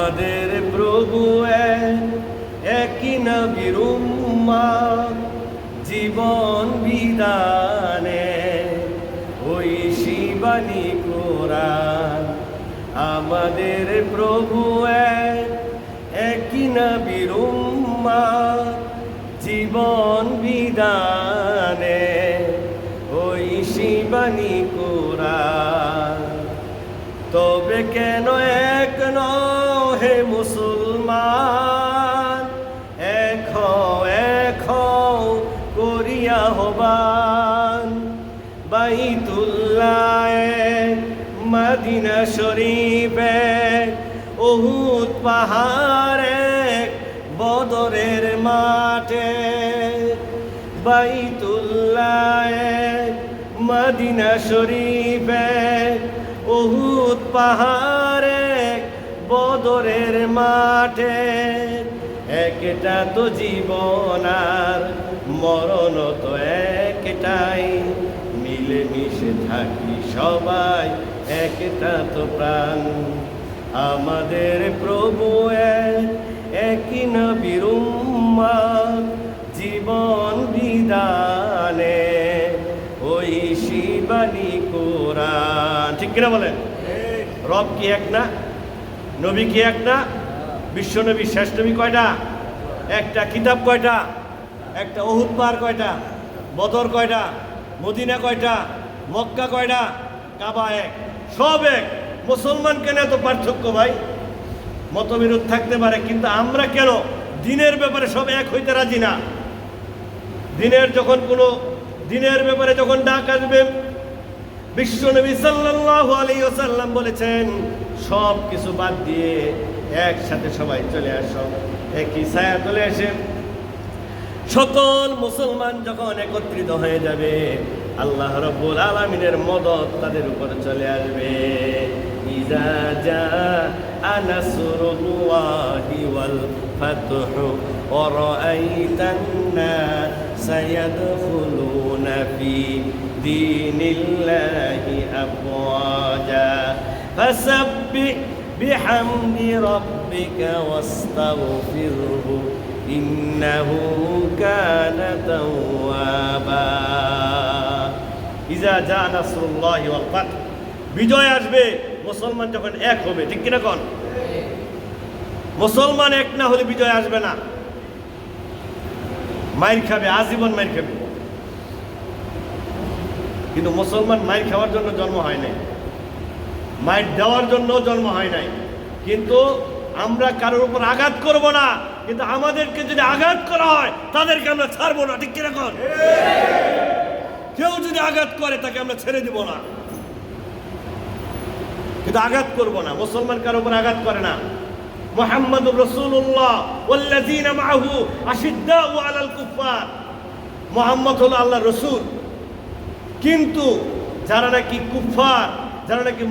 আমাদের প্রভু একই নবীর উম্মত, জীবন বিধানে ওই শিবানী কোরআন। আমাদের প্রভু একই নবীর উম্মত, জীবন বিধানে ওই শিবানী কোরআন। তবে কেন এক নও হে মুসলমান, এক হও করিয়া হবান। বাইতুল্লাহ মদিনা শরীফ উহুদ পাহাড় বদরের মাঠে। বাইতুল্লাহ মদিনা শরীফ উহুদ পাহাড়ে বদরের মাঠে। একটা তো জীবন আর মরণ তো একটাই, মিলেমিশে থাকি সবাই একটা তো প্রাণ। আমাদের প্রভু একই নবীর উম্মত, জীবন বিধানে ওই শিবানী কোরআন। ঠিক কিনা বলেন? রব কি এক না? নবী কি এক না? বিশ্ব নবী শেষ নবী কয়টা? একটা। কিতাব কয়টা? একটা। উহুদ পাহাড় কয়টা? বদর কয়টা? মদিনা কয়টা? মক্কা কয়টা? কাবা এক। সব এক। মুসলমান কেন এত পার্থক্য ভাই? মতবিরোধ থাকতে পারে, কিন্তু আমরা কেন দিনের ব্যাপারে সব এক হইতে রাজি না? দিনের ব্যাপারে যখন ডাক আসবে, বিশ্ব নবী সাল্লাল্লাহু আলাইহি ওয়াসাল্লাম বলেছেন সব কিছু বাদ দিয়ে একসাথে সবাই চলে আসো, একই ছায়াতলে এসে সকল মুসলমান যখন একত্রিত হয়ে যাবে, আল্লাহ রাব্বুল আলামিনের মদদ তাদের উপর চলে আসবে। ইজা জাআ নাসরুল্লাহি ওয়াল ফাতহু ওয়া রাআইতান নাসা ইয়াদখুলুনা ফি দীনিল্লাহি আফওয়াজা ফাসাব্বিহ বিহামদি রাব্বিকা ওয়াস্তাগফিরহু ইন্নাহু কানা তাওয়াবা। ইজা জাআ নাসরুল্লাহি ওয়াল ফাতহ, বিজয় আসবে মুসলমান যখন এক হবে। ঠিক কিনা কোন? মুসলমান এক না হলে বিজয় আসবে না, মাইর খাবে, আজীবন মাইর খাবে। কিন্তু মুসলমান মাইর খাওয়ার জন্য জন্ম হয় নাই, মাইর দেওয়ার জন্য জন্ম হয় নাই। কিন্তু আমরা কারোর উপর আঘাত করব না, কিন্তু আমাদেরকে যদি আঘাত করা হয় তাদেরকে আমরা ছাড়বো না। ঠিক কিনা কোন? কেউ যদি আঘাত করে তাকে আমরা ছেড়ে দিব না, কিন্তু আঘাত করব না। মুসলমান কারোর উপর আঘাত করে না। মুহাম্মাদুর রাসূলুল্লাহ ওয়াল্লাযীনা মাআহু আশিদ্দাউ আলাল কুফফার। মুহাম্মদ হলো আল্লাহর রাসূল, কিন্তু যারা নাকি কুফফার, যারা নাকি